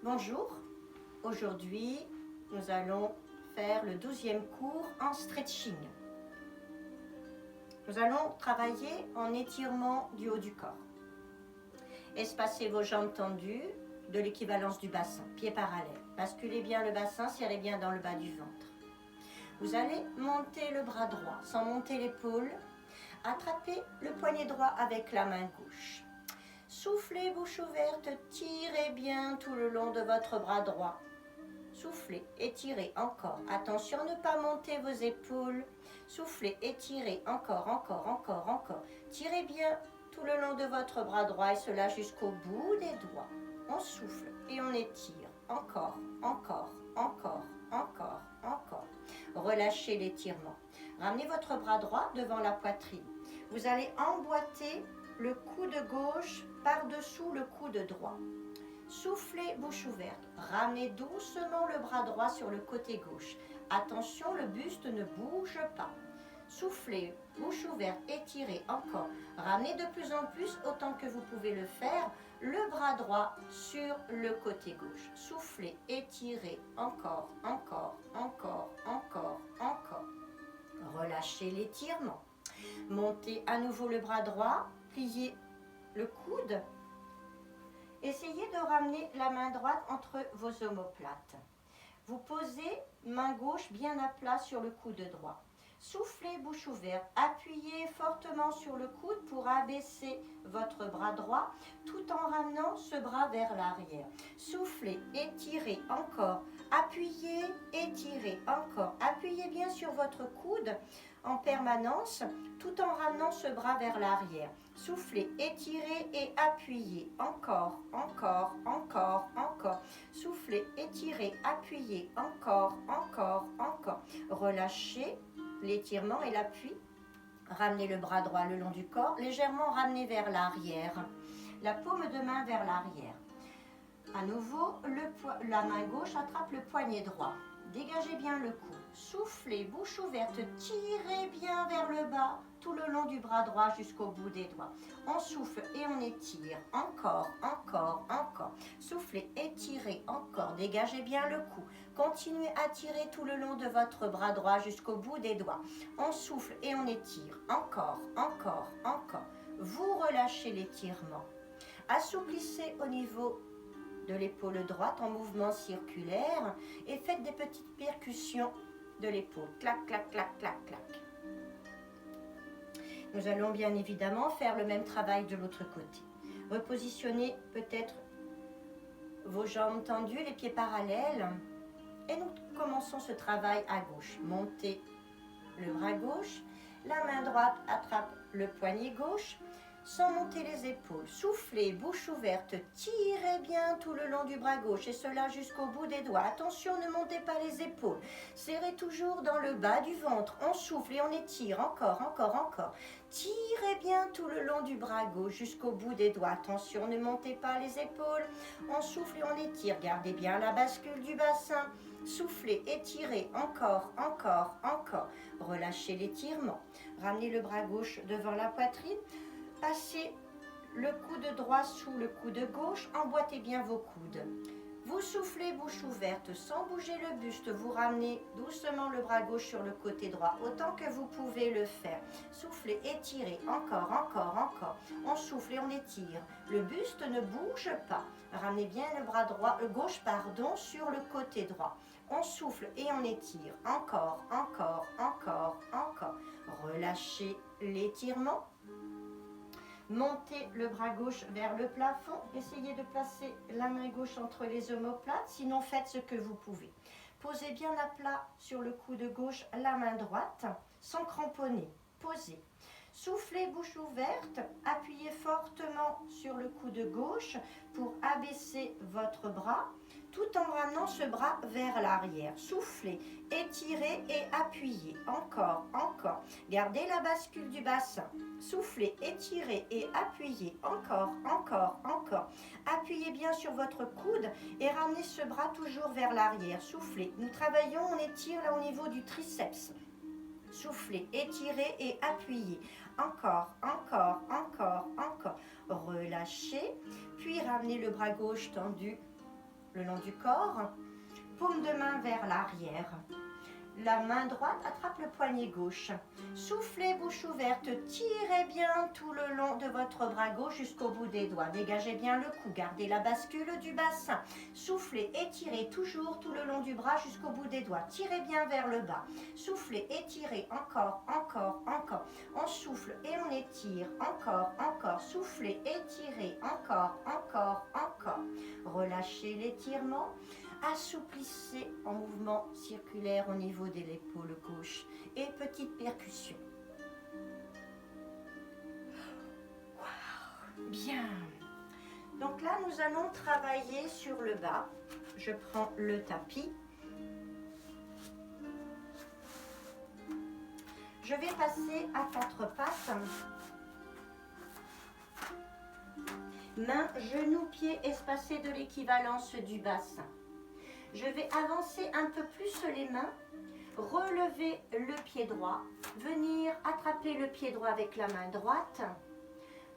Bonjour, aujourd'hui nous allons faire le 12e cours en stretching. Nous allons travailler en étirement du haut du corps. Espacez vos jambes tendues de l'équivalence du bassin, pieds parallèles. Basculez bien le bassin, serrez bien dans le bas du ventre. Vous allez monter le bras droit sans monter l'épaule. Attrapez le poignet droit avec la main gauche. Soufflez, bouche ouverte, tirez bien tout le long de votre bras droit. Soufflez, étirez encore. Attention, ne pas monter vos épaules. Soufflez, étirez encore, encore. Tirez bien tout le long de votre bras droit et cela jusqu'au bout des doigts. On souffle et on étire. Encore. Relâchez l'étirement. Ramenez votre bras droit devant la poitrine. Vous allez emboîter le coude gauche par-dessous le coude droit. Soufflez, bouche ouverte. Ramenez doucement le bras droit sur le côté gauche. Attention, le buste ne bouge pas. Soufflez, bouche ouverte, étirez encore. Ramenez de plus en plus, autant que vous pouvez le faire, le bras droit sur le côté gauche. Soufflez, étirez encore. Relâchez l'étirement. Montez à nouveau le bras droit, pliez le coude. Essayez de ramener la main droite entre vos omoplates. Vous posez main gauche bien à plat sur le coude droit. Soufflez, bouche ouverte. Appuyez fortement sur le coude pour abaisser votre bras droit tout en ramenant ce bras vers l'arrière. Soufflez, étirez encore. Appuyez, étirez encore. Appuyez bien sur votre coude en permanence tout en ramenant ce bras vers l'arrière. Soufflez, étirez et appuyez. Encore. Soufflez, étirez, appuyez. Encore. Relâchez l'étirement et l'appui. Ramenez le bras droit le long du corps, légèrement ramené vers l'arrière. La paume de main vers l'arrière. À nouveau, la main gauche attrape le poignet droit. Dégagez bien le cou. Soufflez, bouche ouverte, tirez bien vers le bas, tout le long du bras droit jusqu'au bout des doigts. On souffle et on étire. Encore. Soufflez, étirez encore. Dégagez bien le cou. Continuez à tirer tout le long de votre bras droit jusqu'au bout des doigts. On souffle et on étire. Encore. Vous relâchez l'étirement. Assouplissez au niveau de l'épaule droite en mouvement circulaire et faites des petites percussions de l'épaule. Clac. Nous allons bien évidemment faire le même travail de l'autre côté. Repositionnez peut-être vos jambes tendues, les pieds parallèles. Et nous commençons ce travail à gauche. Montez le bras gauche. La main droite attrape le poignet gauche sans monter les épaules. Soufflez, bouche ouverte, tirez bien tout le long du bras gauche et cela jusqu'au bout des doigts. Attention, ne montez pas les épaules. Serrez toujours dans le bas du ventre. On souffle et on étire. Encore. Tirez bien tout le long du bras gauche jusqu'au bout des doigts. Attention, ne montez pas les épaules. On souffle et on étire. Gardez bien la bascule du bassin. Soufflez, étirez. Encore. Relâchez l'étirement. Ramenez le bras gauche devant la poitrine. Passez le coude droit sous le coude gauche, emboîtez bien vos coudes. Vous soufflez bouche ouverte sans bouger le buste, vous ramenez doucement le bras gauche sur le côté droit, autant que vous pouvez le faire. Soufflez, étirez, encore. On souffle et on étire. Le buste ne bouge pas. Ramenez bien le bras droit, gauche sur le côté droit. On souffle et on étire. Encore. Relâchez l'étirement. Montez le bras gauche vers le plafond. Essayez de placer la main gauche entre les omoplates. Sinon, faites ce que vous pouvez. Posez bien à plat sur le coude gauche la main droite sans cramponner. Posez. Soufflez bouche ouverte. Appuyez fortement sur le coude gauche pour abaisser votre bras tout en ramenant ce bras vers l'arrière. Soufflez, étirez et appuyez. Encore. Gardez la bascule du bassin. Soufflez, étirez et appuyez. Encore. Appuyez bien sur votre coude et ramenez ce bras toujours vers l'arrière. Soufflez. Nous travaillons, on étire là au niveau du triceps. Soufflez, étirez et appuyez. Encore. Relâchez. Puis ramenez le bras gauche tendu le long du corps. Paume de main vers l'arrière. La main droite attrape le poignet gauche. Soufflez bouche ouverte, tirez bien tout le long de votre bras gauche jusqu'au bout des doigts. Dégagez bien le cou, gardez la bascule du bassin. Soufflez, étirez toujours tout le long du bras jusqu'au bout des doigts. Tirez bien vers le bas. Soufflez, étirez, encore, encore, encore. On souffle et on étire, encore, encore. Soufflez, étirez, encore, encore, encore. Relâchez l'étirement. Assouplissez en mouvement circulaire au niveau de l'épaule gauche et petite percussion. Wow, bien. Donc là, nous allons travailler sur le bas. Je prends le tapis. Je vais passer à 4 pattes. Mains, genoux, pieds espacés de l'équivalence du bassin. Je vais avancer un peu plus les mains, relever le pied droit, venir attraper le pied droit avec la main droite,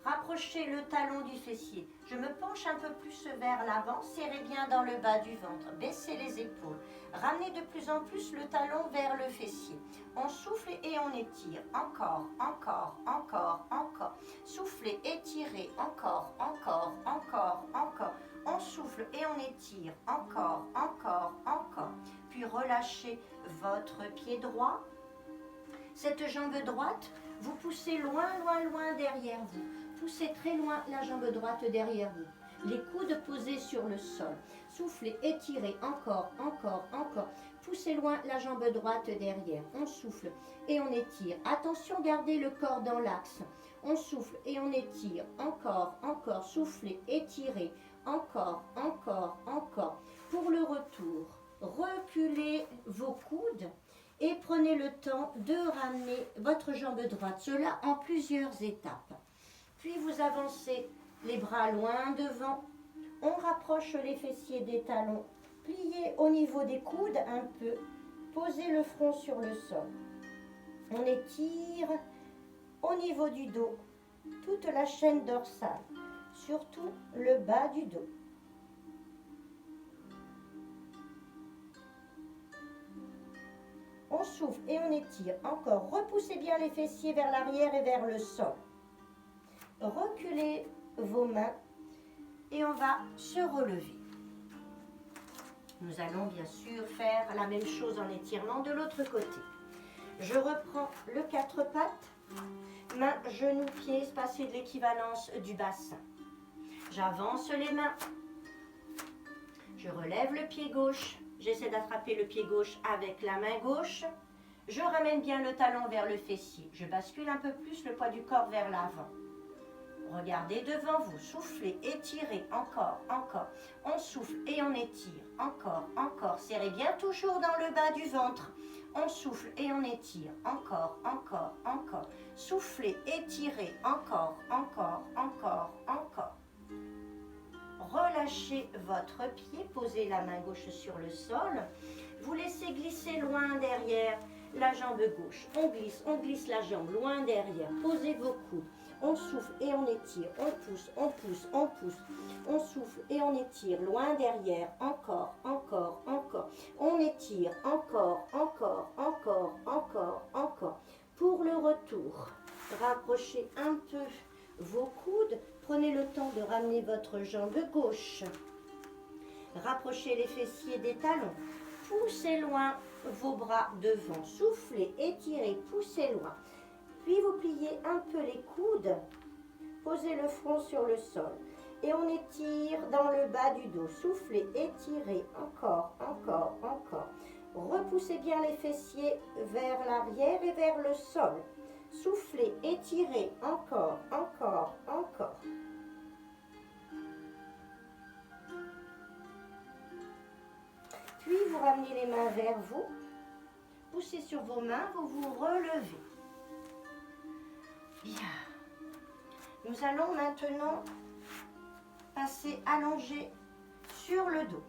rapprocher le talon du fessier. Je me penche un peu plus vers l'avant, serrez bien dans le bas du ventre, baissez les épaules. Ramenez de plus en plus le talon vers le fessier. On souffle et on étire. Encore, encore, encore, encore. Soufflez, étirez, encore, encore, encore, encore. On souffle et on étire. Encore, encore, encore. Puis relâchez votre pied droit. Cette jambe droite, vous poussez loin, loin, loin derrière vous. Poussez très loin la jambe droite derrière vous. Les coudes posés sur le sol. Soufflez, étirez, encore, encore, encore. Poussez loin la jambe droite derrière. On souffle et on étire. Attention, gardez le corps dans l'axe. On souffle et on étire. Encore, encore. Soufflez, étirez. Encore, encore, encore. Pour le retour, reculez vos coudes et prenez le temps de ramener votre jambe droite. Cela en plusieurs étapes. Puis vous avancez les bras loin devant. On rapproche les fessiers des talons. Pliez au niveau des coudes un peu. Posez le front sur le sol. On étire au niveau du dos toute la chaîne dorsale. Surtout le bas du dos. On souffle et on étire. Encore, repoussez bien les fessiers vers l'arrière et vers le sol. Reculez vos mains et on va se relever. Nous allons bien sûr faire la même chose en étirement de l'autre côté. Je reprends le 4 pattes. Mains, genoux, pieds espacés de l'équivalence du bassin. J'avance les mains. Je relève le pied gauche. J'essaie d'attraper le pied gauche avec la main gauche. Je ramène bien le talon vers le fessier. Je bascule un peu plus le poids du corps vers l'avant. Regardez devant vous. Soufflez, étirez. Encore, encore. On souffle et on étire. Encore, encore. Serrez bien toujours dans le bas du ventre. On souffle et on étire. Encore, encore, encore. Soufflez, étirez. Encore, encore, encore, encore. Relâchez votre pied, posez la main gauche sur le sol. Vous laissez glisser loin derrière la jambe gauche. On glisse la jambe loin derrière. Posez vos coudes. On souffle et on étire. On pousse, on pousse, on pousse. On souffle et on étire loin derrière. Encore, encore, encore. On étire. Encore, encore, encore, encore, encore. Pour le retour, rapprochez un peu vos coudes. Prenez le temps de ramener votre jambe gauche. Rapprochez les fessiers des talons. Poussez loin vos bras devant. Soufflez, étirez, poussez loin. Puis vous pliez un peu les coudes. Posez le front sur le sol. Et on étire dans le bas du dos. Soufflez, étirez. Encore, encore, encore. Repoussez bien les fessiers vers l'arrière et vers le sol. Soufflez, étirez, encore, encore, encore. Puis vous ramenez les mains vers vous. Poussez sur vos mains, vous vous relevez. Bien. Nous allons maintenant passer allongé sur le dos.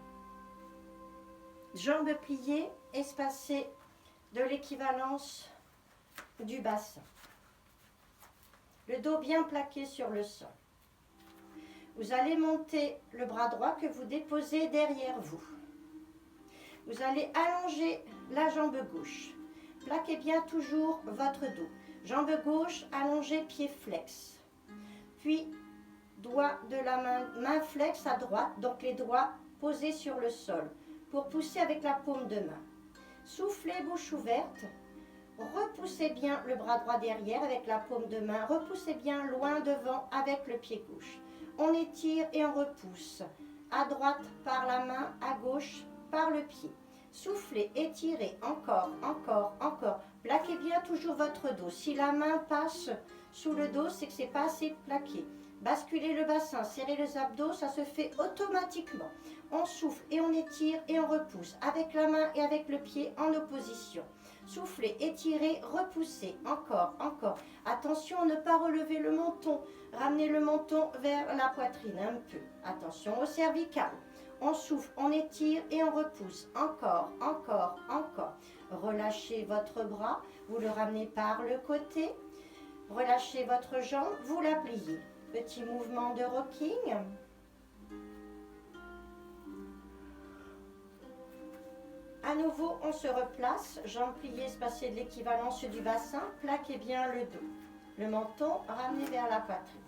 Jambes pliées, espacées de l'équivalence du bassin. Le dos bien plaqué sur le sol. Vous allez monter le bras droit que vous déposez derrière vous. Vous allez allonger la jambe gauche. Plaquez bien toujours votre dos. Jambe gauche allongée, pied flex. Puis, doigt de la main flex à droite, donc les doigts posés sur le sol, pour pousser avec la paume de main. Soufflez, bouche ouverte. Repoussez bien le bras droit derrière avec la paume de main. Repoussez bien loin devant avec le pied gauche. On étire et on repousse. À droite par la main, à gauche par le pied. Soufflez, étirez, encore, encore, encore. Plaquez bien toujours votre dos. Si la main passe sous le dos, c'est que c'est pas assez plaqué. Basculez le bassin, serrez les abdos, ça se fait automatiquement. On souffle et on étire et on repousse avec la main et avec le pied en opposition. Soufflez, étirez, repoussez, encore, encore. Attention à ne pas relever le menton. Ramenez le menton vers la poitrine un peu. Attention au cervical. On souffle, on étire et on repousse. Encore, encore, encore. Relâchez votre bras, vous le ramenez par le côté. Relâchez votre jambe, vous la pliez. Petit mouvement de rocking. À nouveau, on se replace, jambes pliées, espacées de l'équivalence du bassin, plaquez bien le dos. Le menton ramené vers la poitrine.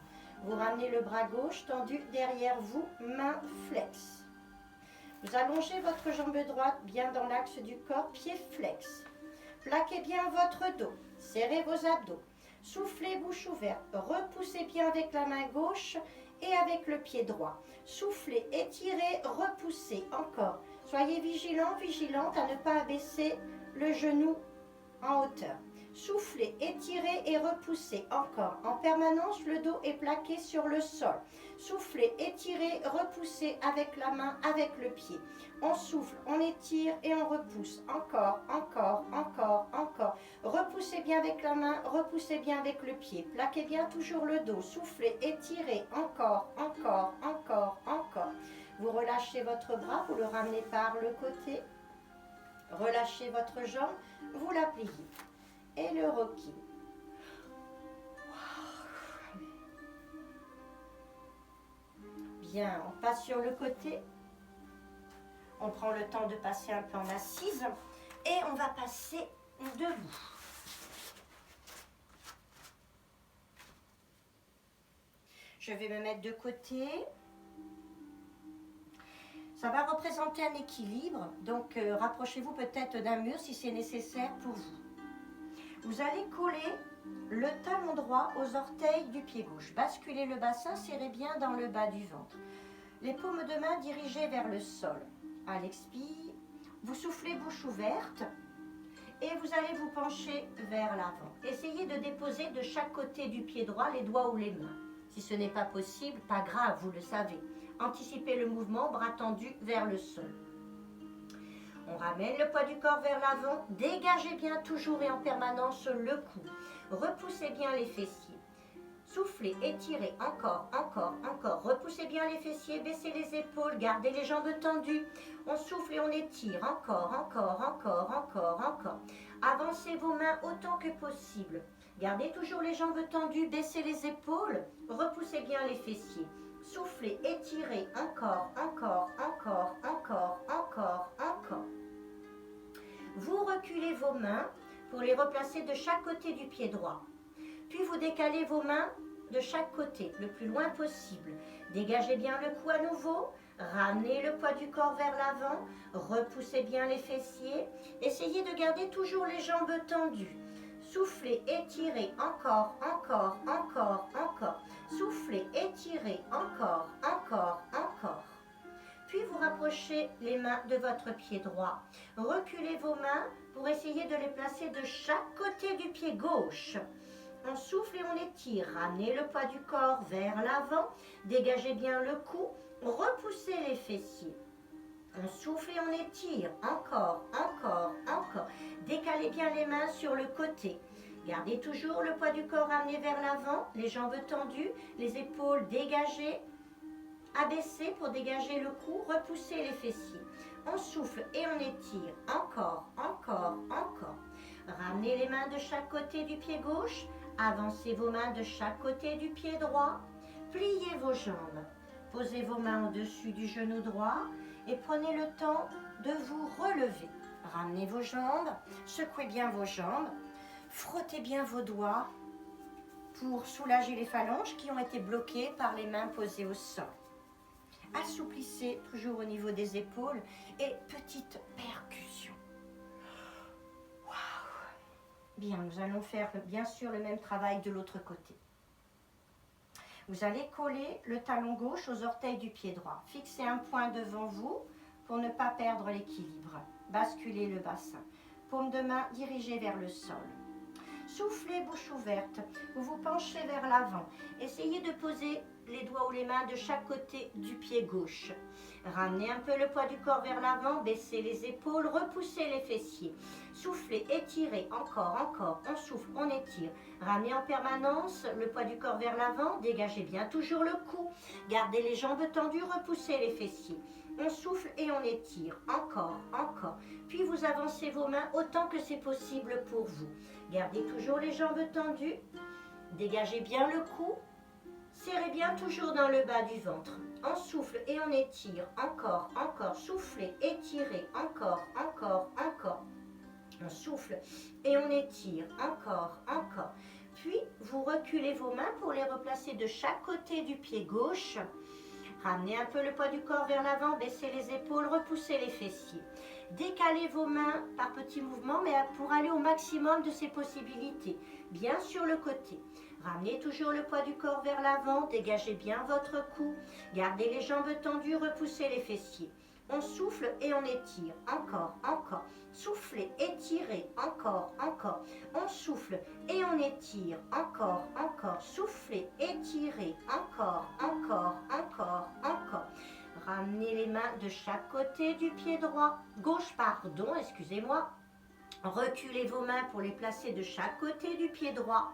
Vous ramenez le bras gauche tendu derrière vous, main flex. Vous allongez votre jambe droite bien dans l'axe du corps, pied flex. Plaquez bien votre dos, serrez vos abdos. Soufflez, bouche ouverte, repoussez bien avec la main gauche et avec le pied droit. Soufflez, étirez, repoussez, encore. Soyez vigilants, vigilantes à ne pas abaisser le genou en hauteur. Soufflez, étirez et repoussez, encore. En permanence, le dos est plaqué sur le sol. Soufflez, étirez, repoussez avec la main, avec le pied. On souffle, on étire et on repousse. Encore, encore, encore, encore. Repoussez bien avec la main, repoussez bien avec le pied. Plaquez bien toujours le dos. Soufflez, étirez, encore, encore, encore, encore. Vous relâchez votre bras, vous le ramenez par le côté. Relâchez votre jambe, vous la pliez. Et le rocking. Bien, on passe sur le côté. On prend le temps de passer un peu en assise. Et on va passer debout. Je vais me mettre de côté. Ça va représenter un équilibre. Donc, rapprochez-vous peut-être d'un mur si c'est nécessaire pour vous. Vous allez coller le talon droit aux orteils du pied gauche. Basculez le bassin, serrez bien dans le bas du ventre. Les paumes de main dirigées vers le sol. À l'expire, vous soufflez bouche ouverte et vous allez vous pencher vers l'avant. Essayez de déposer de chaque côté du pied droit les doigts ou les mains. Si ce n'est pas possible, pas grave, vous le savez. Anticipez le mouvement, bras tendus vers le sol. On ramène le poids du corps vers l'avant, dégagez bien toujours et en permanence le cou. Repoussez bien les fessiers. Soufflez, étirez, encore, encore, encore. Repoussez bien les fessiers, baissez les épaules, gardez les jambes tendues. On souffle et on étire, encore, encore, encore, encore, encore. Avancez vos mains autant que possible. Gardez toujours les jambes tendues, baissez les épaules, repoussez bien les fessiers. Soufflez, étirez, encore, encore, encore, encore, encore, encore. Vous reculez vos mains pour les replacer de chaque côté du pied droit. Puis vous décalez vos mains de chaque côté, le plus loin possible. Dégagez bien le cou à nouveau, ramenez le poids du corps vers l'avant, repoussez bien les fessiers. Essayez de garder toujours les jambes tendues. Soufflez, étirez, encore, encore, encore, encore. Soufflez, étirez, encore, encore, encore. Puis vous rapprochez les mains de votre pied droit. Reculez vos mains pour essayer de les placer de chaque côté du pied gauche. On souffle et on étire. Ramenez le poids du corps vers l'avant. Dégagez bien le cou. Repoussez les fessiers. On souffle et on étire. Encore, encore, encore. Décalez bien les mains sur le côté. Gardez toujours le poids du corps ramené vers l'avant. Les jambes tendues. Les épaules dégagées. Abaissez pour dégager le cou. Repoussez les fessiers. On souffle et on étire. Encore, encore, encore. Ramenez les mains de chaque côté du pied gauche. Avancez vos mains de chaque côté du pied droit. Pliez vos jambes. Posez vos mains au-dessus du genou droit et prenez le temps de vous relever. Ramenez vos jambes, secouez bien vos jambes, frottez bien vos doigts pour soulager les phalanges qui ont été bloquées par les mains posées au sol. Assouplissez toujours au niveau des épaules et petite percussion. Waouh! Bien, nous allons faire bien sûr le même travail de l'autre côté. Vous allez coller le talon gauche aux orteils du pied droit. Fixez un point devant vous pour ne pas perdre l'équilibre. Basculez le bassin. Paume de main dirigée vers le sol. Soufflez, bouche ouverte. Vous vous penchez vers l'avant. Essayez de poser les doigts ou les mains de chaque côté du pied gauche. Ramenez un peu le poids du corps vers l'avant, baissez les épaules, repoussez les fessiers. Soufflez, étirez, encore. On souffle, on étire. Ramenez en permanence le poids du corps vers l'avant, dégagez bien toujours le cou. Gardez les jambes tendues, repoussez les fessiers. On souffle et on étire. Encore. Puis vous avancez vos mains autant que c'est possible pour vous. Gardez toujours les jambes tendues. Dégagez bien le cou. Serrez bien toujours dans le bas du ventre. On souffle et on étire. Encore. Soufflez, étirez. Encore. On souffle et on étire. Encore. Puis vous reculez vos mains pour les replacer de chaque côté du pied gauche. Ramenez un peu le poids du corps vers l'avant, baissez les épaules, repoussez les fessiers. Décalez vos mains par petits mouvements, mais pour aller au maximum de ces possibilités. Bien sur le côté. Ramenez toujours le poids du corps vers l'avant, dégagez bien votre cou. Gardez les jambes tendues, repoussez les fessiers. On souffle et on étire. Encore. Soufflez, étirez. Encore. On souffle et on étire. Encore. Soufflez, étirez. Encore. Ramenez les mains de chaque côté du pied droit. Gauche, excusez-moi. Reculez vos mains pour les placer de chaque côté du pied droit.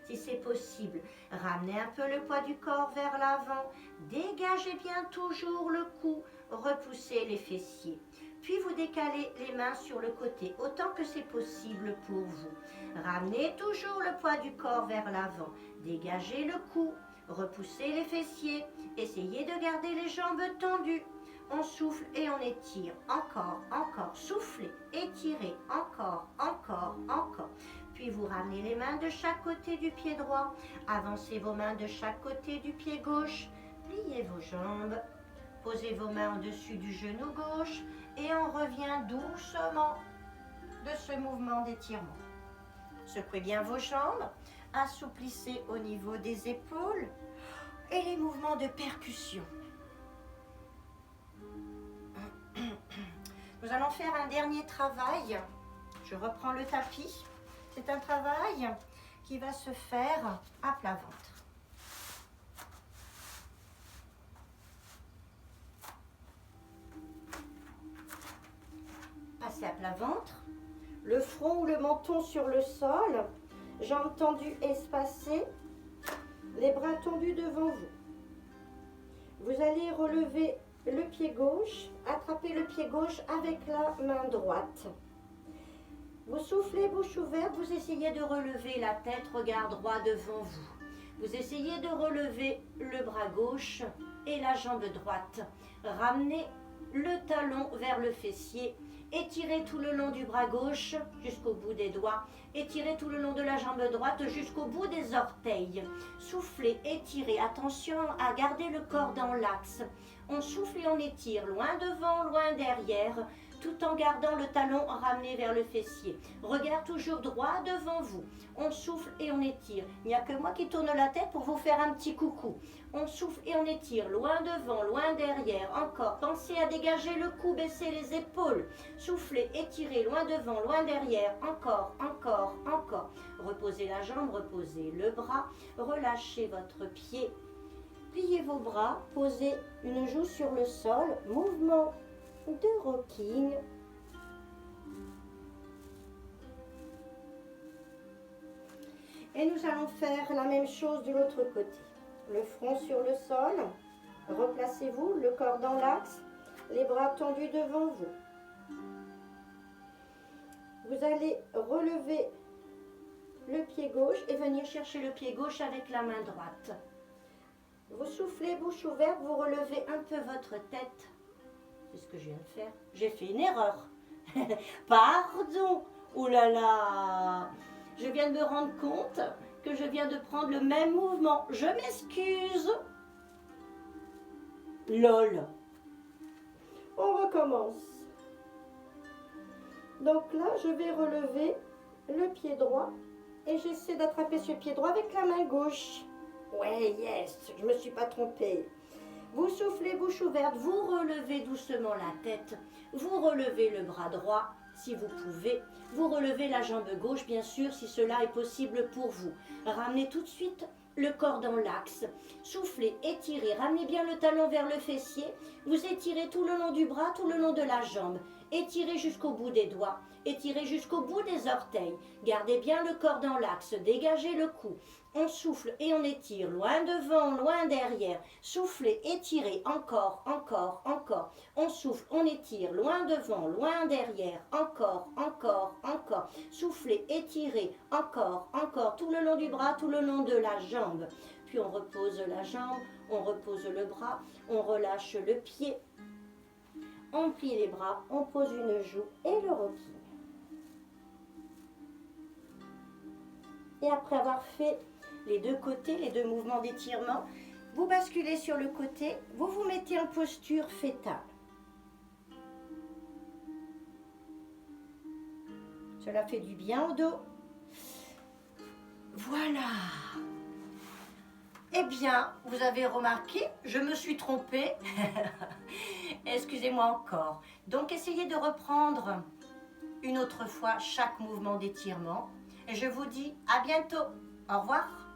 Si c'est possible, ramenez un peu le poids du corps vers l'avant. Dégagez bien toujours le cou. Repoussez les fessiers. Puis vous décalez les mains sur le côté autant que c'est possible pour vous. Ramenez toujours le poids du corps vers l'avant. Dégagez le cou. Repoussez les fessiers. Essayez de garder les jambes tendues. On souffle et on étire. Encore. Soufflez, étirez. Encore. Puis vous ramenez les mains de chaque côté du pied droit. Avancez vos mains de chaque côté du pied gauche. Pliez vos jambes. Posez vos mains au-dessus du genou gauche. Et on revient doucement de ce mouvement d'étirement. Secouez bien vos jambes. Assouplissez au niveau des épaules. Et les mouvements de percussion. Nous allons faire un dernier travail. Je reprends le tapis. C'est un travail qui va se faire à plat ventre. Passez à plat ventre, le front ou le menton sur le sol, jambes tendues espacées, les bras tendus devant vous. Vous allez relever le pied gauche, attraper le pied gauche avec la main droite. Vous soufflez bouche ouverte, vous essayez de relever la tête, regard droit devant vous. Vous essayez de relever le bras gauche et la jambe droite. Ramenez le talon vers le fessier. Étirez tout le long du bras gauche jusqu'au bout des doigts. Étirez tout le long de la jambe droite jusqu'au bout des orteils. Soufflez, étirez. Attention à garder le corps dans l'axe. On souffle et on étire, loin devant, loin derrière, tout en gardant le talon ramené vers le fessier. Regard toujours droit devant vous. On souffle et on étire. Il n'y a que moi qui tourne la tête pour vous faire un petit coucou. On souffle et on étire, loin devant, loin derrière. Encore, pensez à dégager le cou, baissez les épaules. Soufflez, étirez, loin devant, loin derrière. Encore. Reposez la jambe, reposez le bras. Relâchez votre pied. Pliez vos bras, posez une joue sur le sol. Mouvement de rocking. Et nous allons faire la même chose de l'autre côté. Le front sur le sol. Replacez-vous, le corps dans l'axe, les bras tendus devant vous. Vous allez relever le pied gauche et venir chercher le pied gauche avec la main droite. Vous soufflez, bouche ouverte, vous relevez un peu votre tête. C'est ce que je viens de faire. J'ai fait une erreur. Pardon. Ouh là là. Je viens de me rendre compte que je viens de prendre le même mouvement. Je m'excuse. Lol. On recommence. Donc là, je vais relever le pied droit et j'essaie d'attraper ce pied droit avec la main gauche. Ouais, yes, je ne me suis pas trompée. Vous soufflez bouche ouverte, vous relevez doucement la tête, vous relevez le bras droit si vous pouvez, vous relevez la jambe gauche bien sûr si cela est possible pour vous. Ramenez tout de suite le corps dans l'axe, soufflez, étirez, ramenez bien le talon vers le fessier, vous étirez tout le long du bras, tout le long de la jambe, étirez jusqu'au bout des doigts, étirez jusqu'au bout des orteils, gardez bien le corps dans l'axe, dégagez le cou. On souffle et on étire, loin devant, loin derrière. Soufflez, étirez, encore, encore, encore. On souffle, on étire, loin devant, loin derrière. Encore, encore, encore. Soufflez, étirez, encore, encore. Tout le long du bras, tout le long de la jambe. Puis on repose la jambe, on repose le bras, on relâche le pied. On plie les bras, on pose une joue et le repli. Et après avoir fait les deux côtés, les deux mouvements d'étirement, vous basculez sur le côté, vous vous mettez en posture fétale. Cela fait du bien au dos. Voilà. Eh bien, vous avez remarqué, je me suis trompée. Excusez-moi encore. Donc, essayez de reprendre une autre fois chaque mouvement d'étirement. Et je vous dis à bientôt. Au revoir.